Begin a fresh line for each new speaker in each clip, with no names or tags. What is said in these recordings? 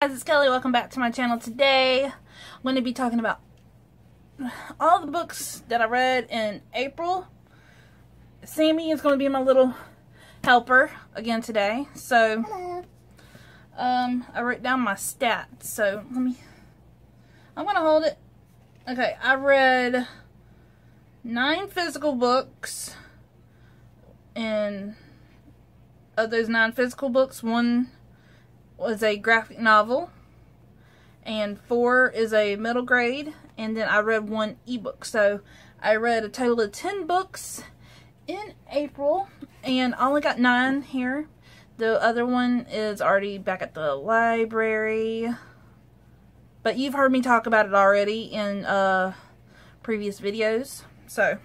Guys, it's Kelly. Welcome back to my channel. Today I'm going to be talking about all the books that I read in April. Sammy is going to be my little helper again today. So I wrote down my stats. So I'm going to hold it. Okay, I read 9 physical books, and of those 9 physical books, 1 was a graphic novel, and 4 is a middle grade, and then I read 1 ebook. So I read a total of 10 books in April, and I only got 9 here. The other one is already back at the library, but you've heard me talk about it already in previous videos. So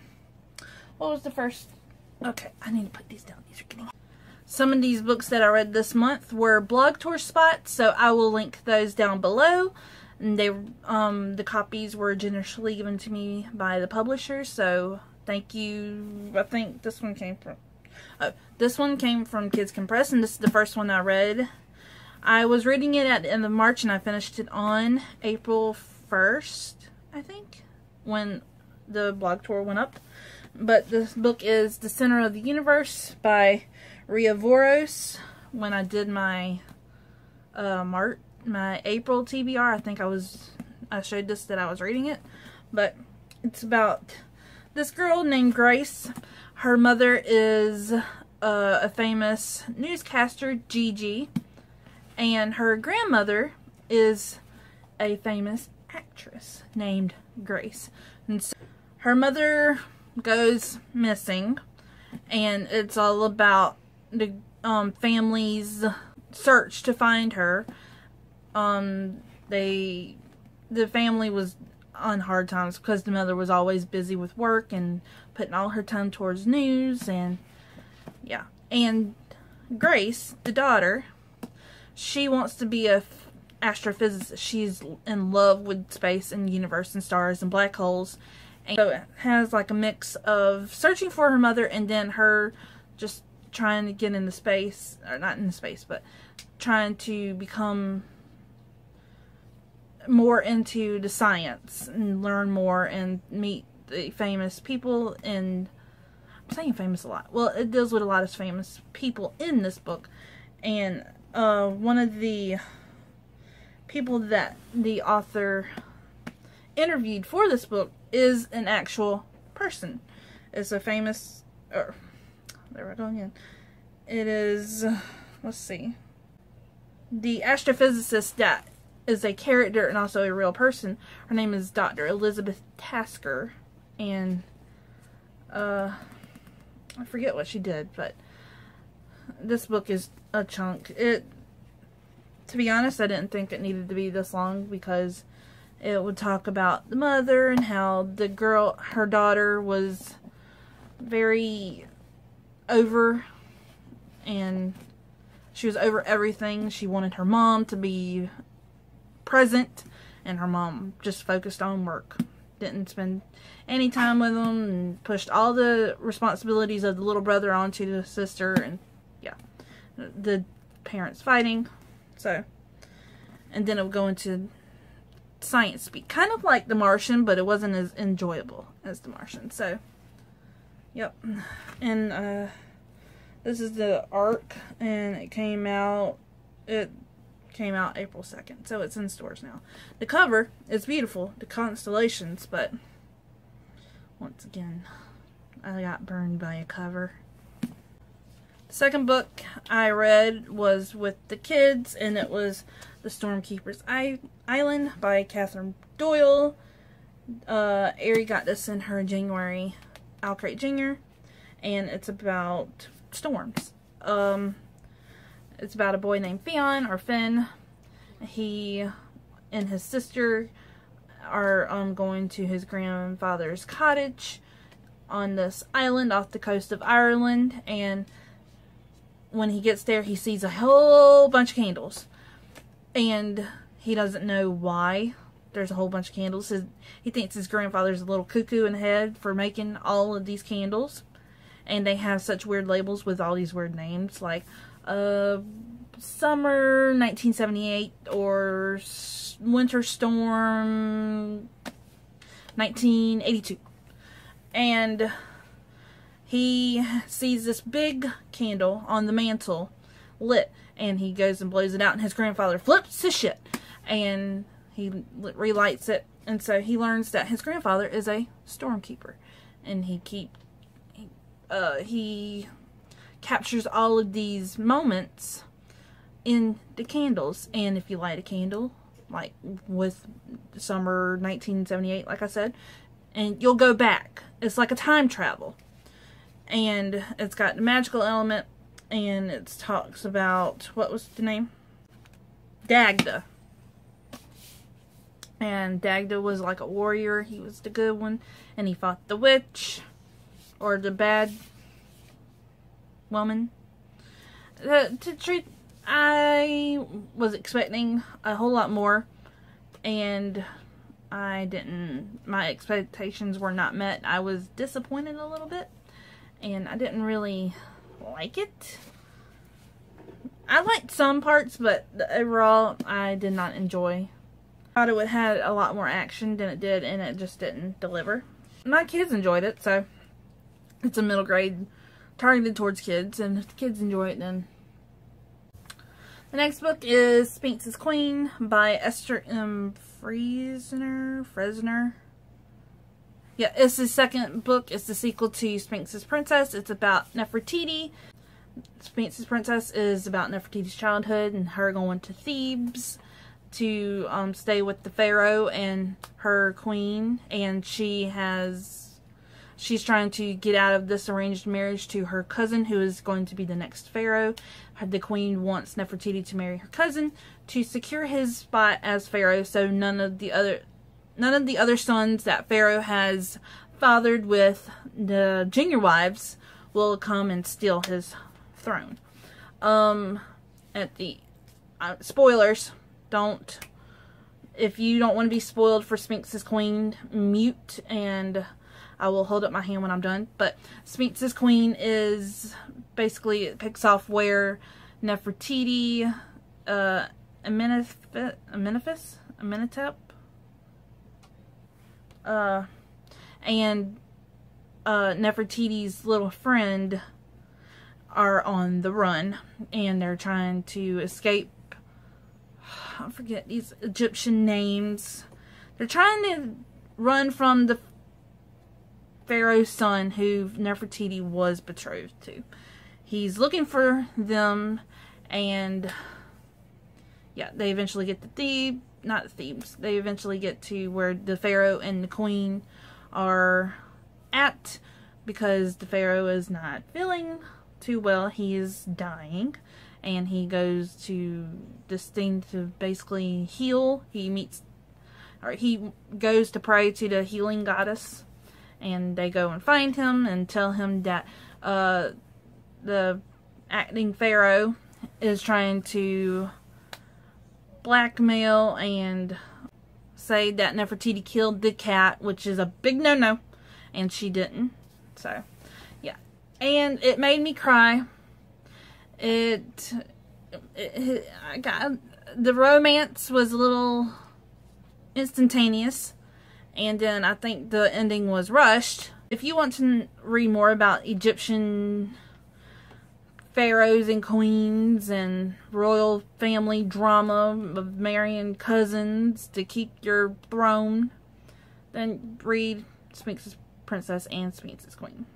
what was the first? Okay, I need to put these down. These are getting... Some of these books that I read this month were blog tour spots, so I will link those down below. And they, the copies were generously given to me by the publisher, so thank you. I think this one came from Kids Compress, and this is the first one I read. I was reading it at the end of March, and I finished it on April 1st, I think, when the blog tour went up. But this book is The Center of the Universe by Ria Voros. When I did my my April TBR, I think I showed this that I was reading it, but it's about this girl named Grace. Her mother is a famous newscaster, Gigi, and her grandmother is a famous actress named Grace. And so her mother goes missing, and it's all about the family's search to find her. The family was on hard times because the mother was always busy with work and putting all her time towards news, and yeah. And Grace, the daughter, she wants to be a astrophysicist. She's in love with space and universe and stars and black holes. And so it has like a mix of searching for her mother and then her just trying to get into space, or not into space, but trying to become more into the science and learn more and meet the famous people. And I'm saying famous a lot. Well, it deals with a lot of famous people in this book. And one of the people that the author interviewed for this book is an actual person. It's a famous, there we go again. It is, let's see, the astrophysicist that is a character and also a real person. Her name is Dr. Elizabeth Tasker, and I forget what she did, but this book is a chunk. To be honest, I didn't think it needed to be this long, because it would talk about the mother and how the girl, her daughter, was very over, and she was over everything. She wanted her mom to be present, and her mom just focused on work. Didn't spend any time with them, and pushed all the responsibilities of the little brother onto the sister, and yeah, the parents fighting. So, and then it would go into science speak, kind of like The Martian, but it wasn't as enjoyable as The Martian. So, yep. And this is the arc, and it came out April 2nd, so it's in stores now. The cover is beautiful, the constellations, but once again, I got burned by a cover. The second book I read was with the kids, and it was The Stormkeeper's Island by Catherine Doyle. Ari got this in her January Owl Crate Junior, and it's about storms. It's about a boy named Finn. He and his sister are going to his grandfather's cottage on this island off the coast of Ireland, and when he gets there, he sees a whole bunch of candles, and he doesn't know why there's a whole bunch of candles. He thinks his grandfather's a little cuckoo in the head for making all of these candles, and they have such weird labels with all these weird names, like Summer 1978 or Winter Storm 1982. And he sees this big candle on the mantle lit, and he goes and blows it out, and his grandfather flips his shit, and he relights it. And so he learns that his grandfather is a stormkeeper, and he captures all of these moments in the candles. And if you light a candle, like with summer 1978, like I said, and you'll go back. It's like a time travel, and it's got the magical element, and it talks about, what was the name? Dagda. And Dagda was like a warrior. He was the good one, and he fought the witch, or the bad woman. I was expecting a whole lot more, and I didn't. My expectations were not met. I was disappointed a little bit, and I didn't really like it. I liked some parts, but overall, I did not enjoy. I thought it would have a lot more action than it did, and it just didn't deliver. My kids enjoyed it, so it's a middle grade targeted towards kids, and if the kids enjoy it, then. The next book is Sphinx's Queen by Esther M. Fresner. Yeah, it's the second book. It's the sequel to Sphinx's Princess. It's about Nefertiti. Sphinx's Princess is about Nefertiti's childhood and her going to Thebes to stay with the pharaoh and her queen, and she's trying to get out of this arranged marriage to her cousin, who is going to be the next pharaoh. The queen wants Nefertiti to marry her cousin to secure his spot as pharaoh, so none of the other sons that pharaoh has fathered with the junior wives will come and steal his throne. Spoilers. If you don't want to be spoiled for Sphinx's Queen, mute, and I will hold up my hand when I'm done. But Sphinx's Queen is basically, it picks off where Nefertiti, Amenhotep, and Nefertiti's little friend are on the run, and they're trying to escape. I forget these Egyptian names. They're trying to run from the pharaoh's son who Nefertiti was betrothed to. He's looking for them, and yeah, they eventually get to Thebes. They eventually get to where the pharaoh and the queen are at, because the pharaoh is not feeling too well. He is dying, and he goes to this thing to basically heal. He goes to pray to the healing goddess, and they go and find him and tell him that the acting pharaoh is trying to blackmail and say that Nefertiti killed the cat, which is a big no-no, and she didn't. So, yeah. And it made me cry. The romance was a little instantaneous, and then I think the ending was rushed. If you want to read more about Egyptian pharaohs and queens and royal family drama of marrying cousins to keep your throne, then read Sphinx's Princess and Sphinx's Queen.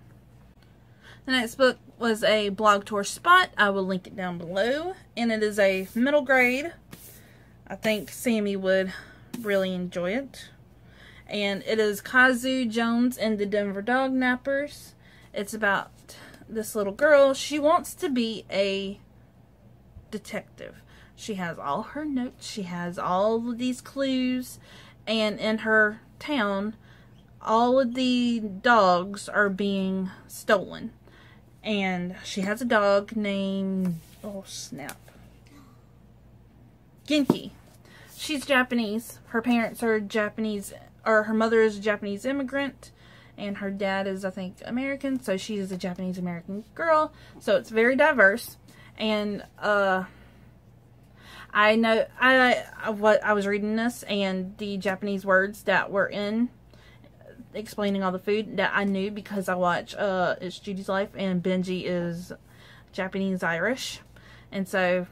The next book was a blog tour spot. I will link it down below, and it is a middle grade. I think Sammy would really enjoy it. And it is Kazu Jones and the Denver Dog Nappers. It's about this little girl. She wants to be a detective. She has all her notes. She has all of these clues. And in her town, all of the dogs are being stolen. And she has a dog named, oh snap, Genki. She's Japanese. Her parents are Japanese, or her mother is a Japanese immigrant, and her dad is, I think, American, so she is a Japanese-American girl, so it's very diverse. And I know I was reading this, and the Japanese words that were in explaining all the food that I knew because I watch It's Judy's Life, and Benji is Japanese Irish, and so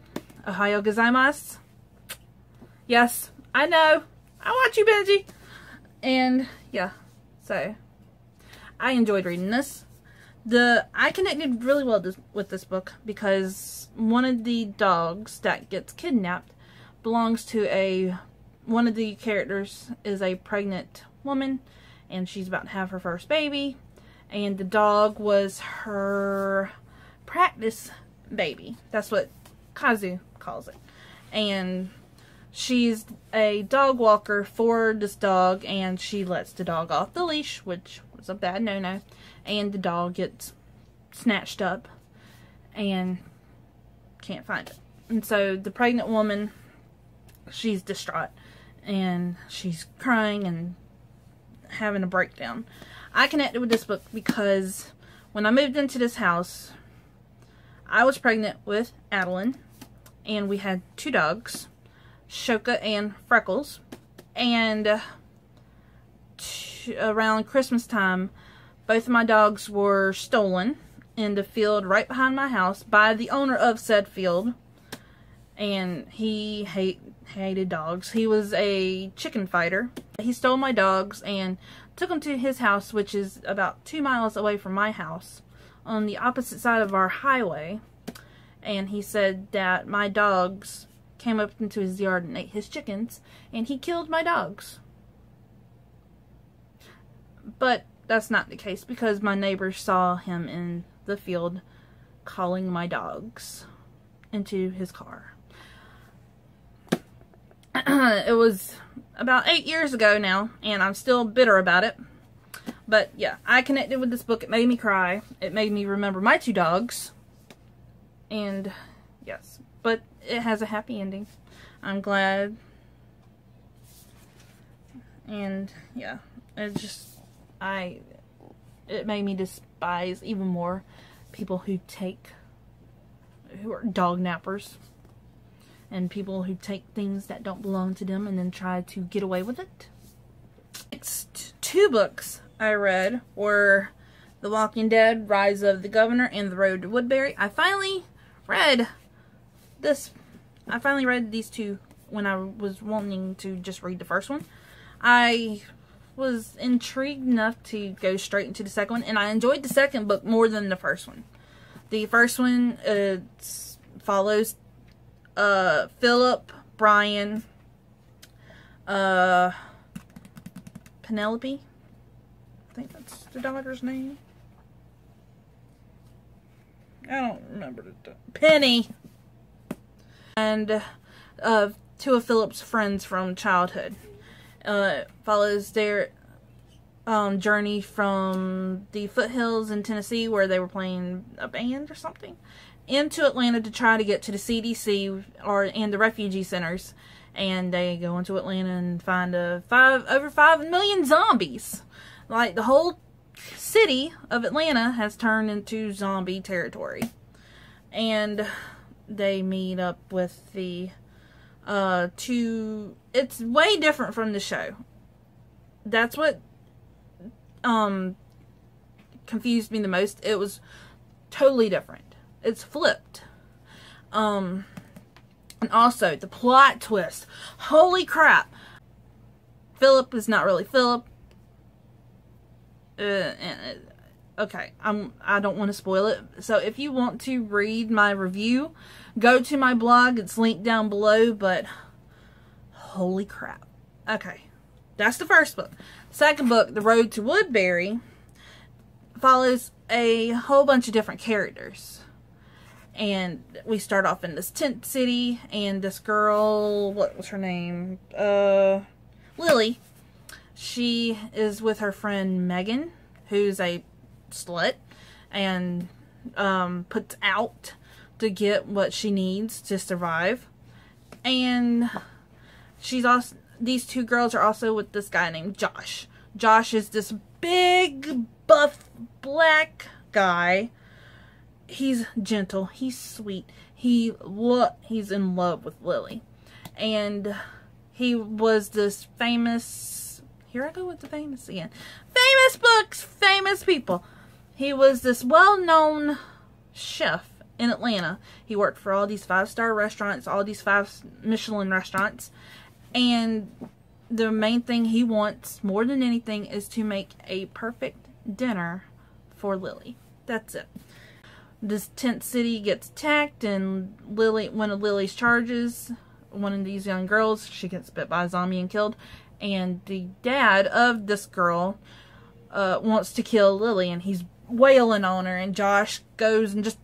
Ohayo gozaimasu. Yes, I know. I watch you, Benji. And yeah, so I enjoyed reading this. I connected really well with this book because one of the dogs that gets kidnapped belongs to one of the characters is a pregnant woman, and she's about to have her first baby, and the dog was her practice baby. That's what Kazu calls it. And she's a dog walker for this dog, and she lets the dog off the leash, which was a bad no-no, and the dog gets snatched up and can't find it. And so the pregnant woman, she's distraught, and she's crying and having a breakdown. I connected with this book because when I moved into this house, I was pregnant with Adeline, and we had 2 dogs, Shoka and Freckles, and around Christmas time, both of my dogs were stolen in the field right behind my house by the owner of said field, and he hated dogs. He was a chicken fighter. He stole my dogs and took them to his house, which is about 2 miles away from my house, on the opposite side of our highway, and he said that my dogs came up into his yard and ate his chickens, and he killed my dogs. But that's not the case, because my neighbors saw him in the field calling my dogs into his car. It was about 8 years ago now, and I'm still bitter about it. But yeah, I connected with this book. It made me cry. It made me remember my 2 dogs. And yes, but it has a happy ending. I'm glad. And yeah, it made me despise even more people who are dog nappers, and people who take things that don't belong to them and then try to get away with it. Next 2 books I read were The Walking Dead, Rise of the Governor, and The Road to Woodbury. I finally read these 2 when I was wanting to just read the first one. I was intrigued enough to go straight into the second one, and I enjoyed the second book more than the first one. The first one follows Philip, Brian, Penelope, I think that's the daughter's name. I don't remember Penny. And 2 of Philip's friends from childhood. Follows their journey from the foothills in Tennessee, where they were playing a band or something, into Atlanta to try to get to the CDC and the refugee centers. And they go into Atlanta and find over 5 million zombies. Like, the whole city of Atlanta has turned into zombie territory. And they meet up with the 2... It's way different from the show. That's what confused me the most. It was totally different. It's flipped. And also, the plot twist. Holy crap. Philip is not really Philip. Okay, I don't want to spoil it. So if you want to read my review, go to my blog. It's linked down below, but holy crap. Okay, that's the first book. Second book, The Road to Woodbury, follows a whole bunch of different characters. And we start off in this tent city, and this girl, what was her name? Lily. She is with her friend Megan, who's a slut, and puts out to get what she needs to survive. And these 2 girls are also with this guy named Josh. Josh is this big, buff, black guy. He's gentle. He's sweet. he's in love with Lily. And he was this famous, here I go with the famous again, famous books, famous people. He was this well-known chef in Atlanta. He worked for all these 5-star restaurants, all these 5 Michelin restaurants, and the main thing he wants more than anything is to make a perfect dinner for Lily. That's it. This tent city gets attacked, and one of Lily's charges, one of these young girls, she gets bit by a zombie and killed, and the dad of this girl wants to kill Lily, and he's wailing on her, and Josh goes and just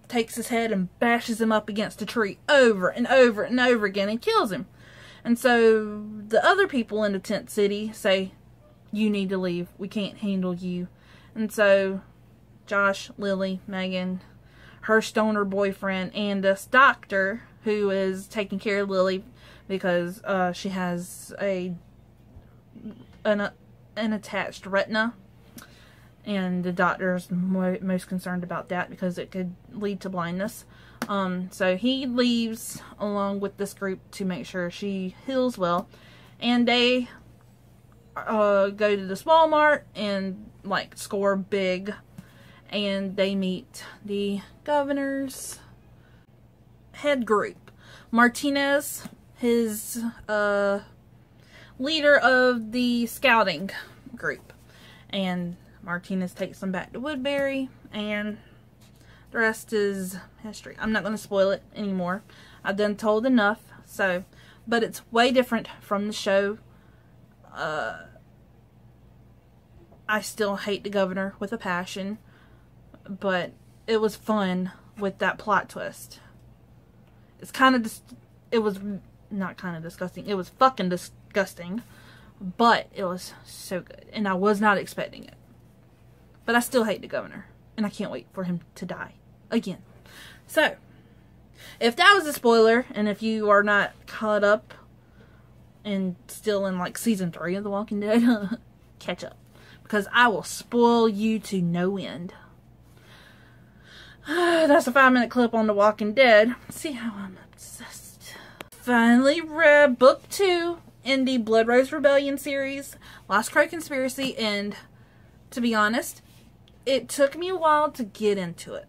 takes his head and bashes him up against a tree over and over and over again and kills him. And so the other people in the tent city say, you need to leave. We can't handle you. And so Josh, Lily, Megan, her stoner boyfriend, and this doctor who is taking care of Lily because she has an attached retina. And the doctor is most concerned about that because it could lead to blindness. So he leaves along with this group to make sure she heals well. And they go to this Walmart and like score big. And they meet the governor's head group. Martinez, his leader of the scouting group. And Martinez takes them back to Woodbury, and the rest is history. I'm not going to spoil it anymore. I've done told enough, but it's way different from the show. I still hate the governor with a passion, but it was fun with that plot twist. It's kind of, it was not kind of disgusting. It was fucking disgusting, but it was so good, and I was not expecting it. But I still hate the governor. And I can't wait for him to die. Again. So, if that was a spoiler, and if you are not caught up and still in like season 3 of The Walking Dead, catch up. Because I will spoil you to no end. That's a 5-minute clip on The Walking Dead. See how I'm obsessed. Finally read book 2 in the Blood Rose Rebellion series. Lost Crow Conspiracy, and to be honest, it took me a while to get into it.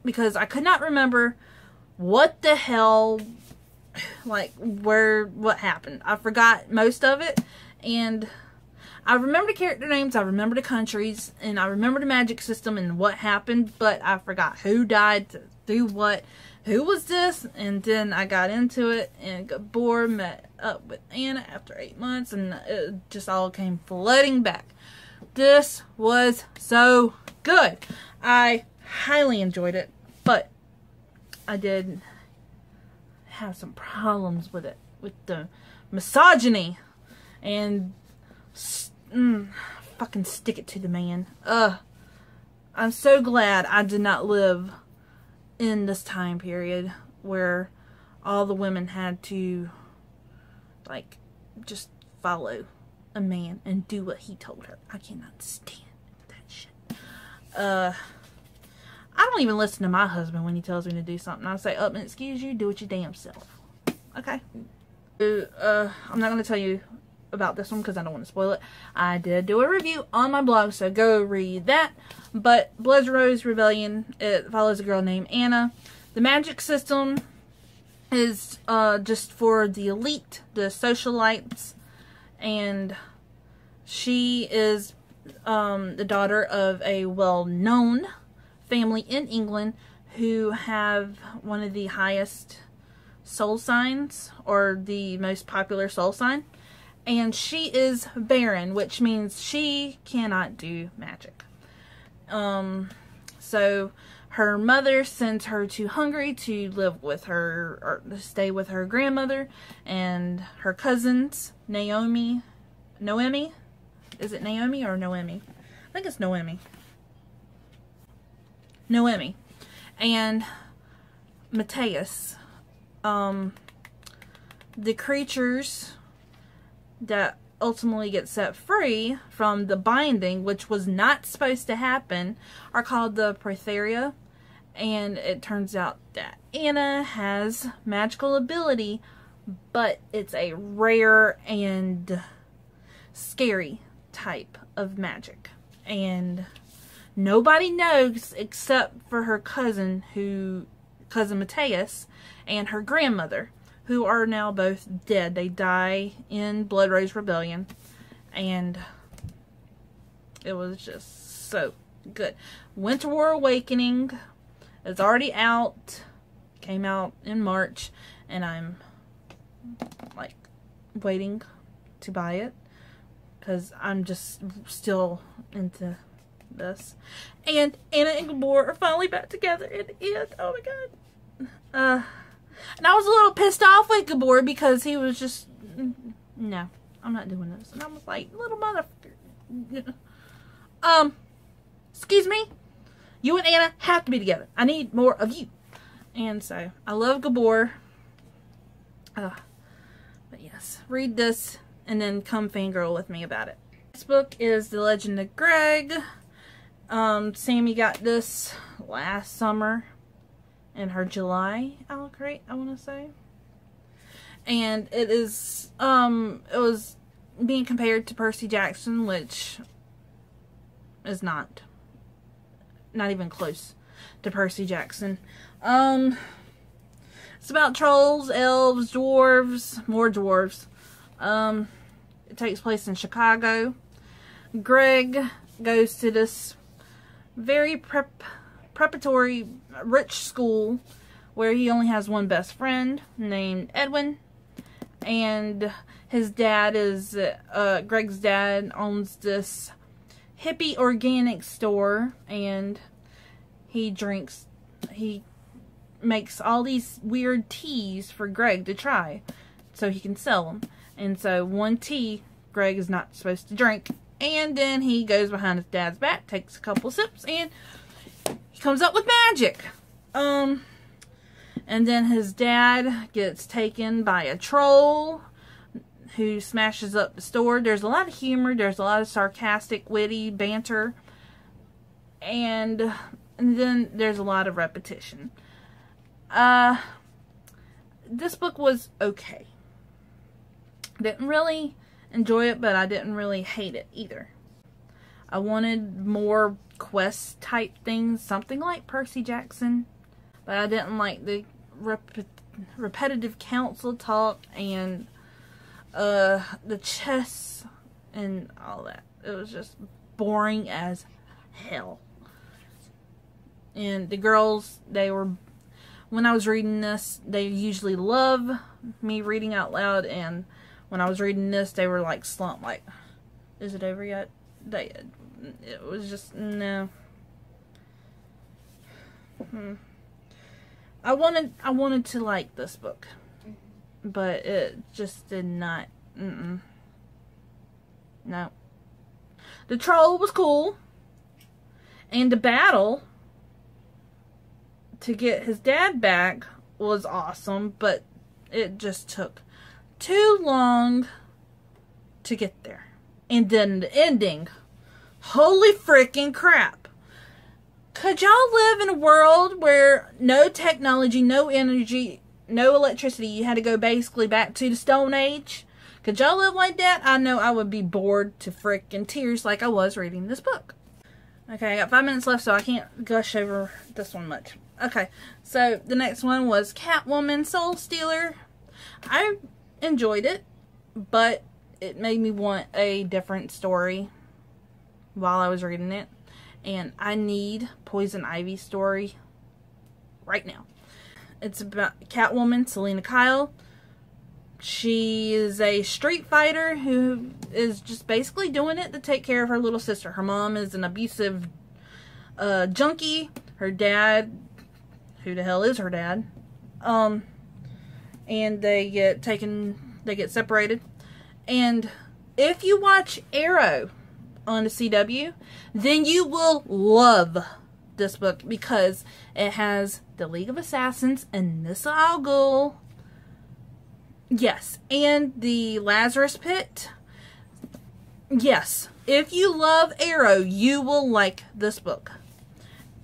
Because I could not remember what the hell, like, what happened. I forgot most of it. And I remember the character names, I remember the countries, and I remember the magic system and what happened. But I forgot who died, through what, who was this. And then I got into it and got bored, met up with Anna after 8 months. And it just all came flooding back. This was so good. I highly enjoyed it, but I did have some problems with it, with the misogyny and fucking stick it to the man. I'm so glad I did not live in this time period where all the women had to like just follow a man and do what he told her. I cannot stand that shit. I don't even listen to my husband when he tells me to do something. I say, up and excuse you, do it your damn self. Okay? I'm not going to tell you about this one because I don't want to spoil it. I did do a review on my blog, so go read that. But Blood Rose Rebellion, it follows a girl named Anna. The magic system is just for the elite, the socialites, and she is the daughter of a well-known family in England who have one of the highest soul signs, or the most popular soul sign. And she is barren, which means she cannot do magic. So her mother sends her to Hungary to live with her, or to stay with her grandmother and her cousins, Noemi. Is it Naomi or Noemi? I think it's Noemi. Noemi. And Matthias. The creatures that ultimately get set free from the binding, which was not supposed to happen, are called the Protheria. And it turns out that Anna has magical ability, but it's a rare and scary type of magic. And nobody knows except for her cousin Mateus, and her grandmother, who are now both dead. They die in Blood Rose Rebellion. And it was just so good. Winter War Awakening is already out. Came out in March. And I'm like waiting to buy it, because I'm just still into this. And Anna and Gabor are finally back together in the end. Oh my god. And I was a little pissed off with Gabor because he was just, no, I'm not doing this. And I was like, little motherfucker. Excuse me? You and Anna have to be together. I need more of you. And so, I love Gabor. But yes, read this and then come fangirl with me about it. This book is The Legend of Greg. Sammy got this last summer in her July crate, I want to say. And it is, it was being compared to Percy Jackson, which is not even close to Percy Jackson. It's about trolls, elves, dwarves, more dwarves. It takes place in Chicago. Greg goes to this very preparatory rich school where he only has one best friend named Edwin, and his dad is Greg's dad owns this hippie organic store, and he makes all these weird teas for Greg to try so he can sell them. And so one tea Greg is not supposed to drink, and then he goes behind his dad's back, takes a couple sips, and he comes up with magic. And then his dad gets taken by a troll who smashes up the store. There's a lot of humor. There's a lot of sarcastic, witty banter. And then there's a lot of repetition. This book was okay. Didn't really enjoy it, but I didn't really hate it either. I wanted more quest type things, something like Percy Jackson, but I didn't like the repetitive council talk and the chess and all that. It was just boring as hell. And the girls, when I was reading this, they usually love me reading out loud, and when I was reading this, they were like slumped, like, is it over yet? It was just, no. I wanted to like this book, but it just did not. No. The troll was cool, and the battle to get his dad back was awesome, but it just took too long to get there. And then the ending, holy freaking crap. Could y'all live in a world where no technology, no energy, no electricity, you had to go basically back to the Stone Age? Could y'all live like that? I know I would be bored to freaking tears like I was reading this book. Okay, I got 5 minutes left, so I can't gush over this one much. Okay, so the next one was Catwoman Soul Stealer. I enjoyed it, but it made me want a different story while I was reading it. And I need Poison Ivy's story right now. It's about Catwoman, Selena Kyle. She is a street fighter who is just basically doing it to take care of her little sister. Her mom is an abusive junkie. Her dad, who the hell is her dad? And they get separated. And if you watch Arrow on the CW, then you will love this book because it has the League of Assassins and Nissa Al Ghul. Yes, and the Lazarus Pit. Yes, if you love Arrow, you will like this book.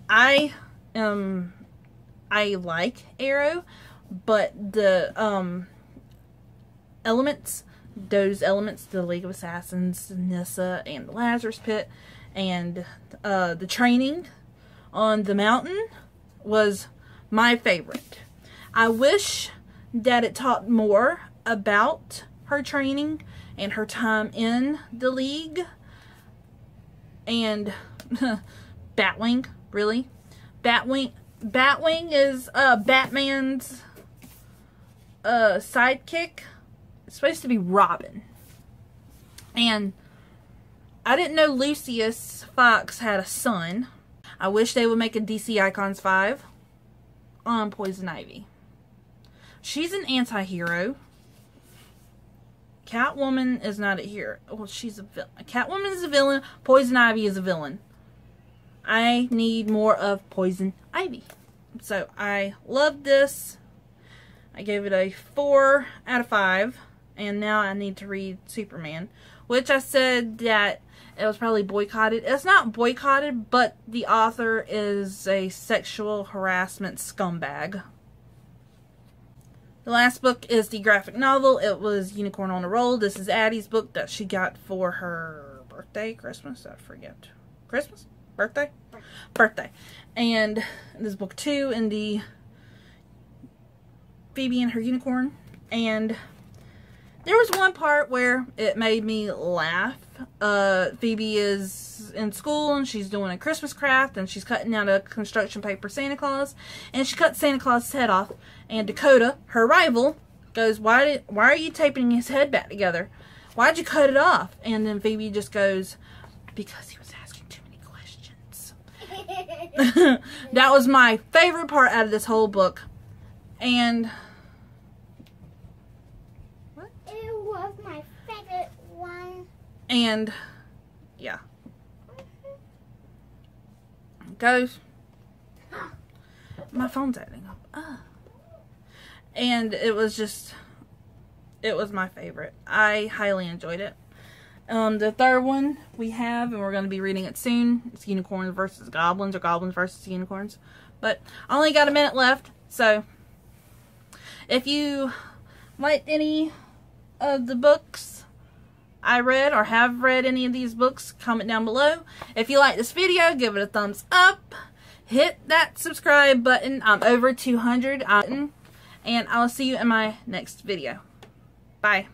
I am I like Arrow, but the elements, those elements, the League of Assassins, Nissa, and the Lazarus Pit, and the training on the mountain was my favorite. I wish that it taught more about her training and her time in the League. And Batwing, really? Batwing is Batman's sidekick. It's supposed to be Robin. And I didn't know Lucius Fox had a son. I wish they would make a DC Icons 5 on Poison Ivy. She's an anti-hero. Catwoman is not a hero. Well, she's a villain. Catwoman is a villain. Poison Ivy is a villain. I need more of Poison Ivy. So, I love this. I gave it a 4 out of 5. And now I need to read Superman. Which I said that it was probably boycotted. It's not boycotted, but the author is a sexual harassment scumbag. The last book is the graphic novel. It was Unicorn on a Roll. This is Addie's book that she got for her birthday, Christmas, I forget. Christmas? Birthday? Birthday. And this is book 2 in the Phoebe and her unicorn. And there was one part where it made me laugh. Phoebe is in school and she's doing a Christmas craft and she's cutting out a construction paper Santa Claus, and she cuts Santa Claus' head off, and Dakota, her rival, goes, why are you taping his head back together? Why'd you cut it off? And then Phoebe just goes, because he was asking too many questions. That was my favorite part out of this whole book. And and yeah, goes. My phone's acting up. And it was my favorite. I highly enjoyed it. The third one we have, and we're going to be reading it soon. It's Unicorns versus Goblins, or Goblins versus Unicorns. But I only got a minute left, so if you liked any of the books I read, or have read any of these books, comment down below. If you like this video, give it a thumbs up. Hit that subscribe button. I'm over 200. And I'll see you in my next video. Bye.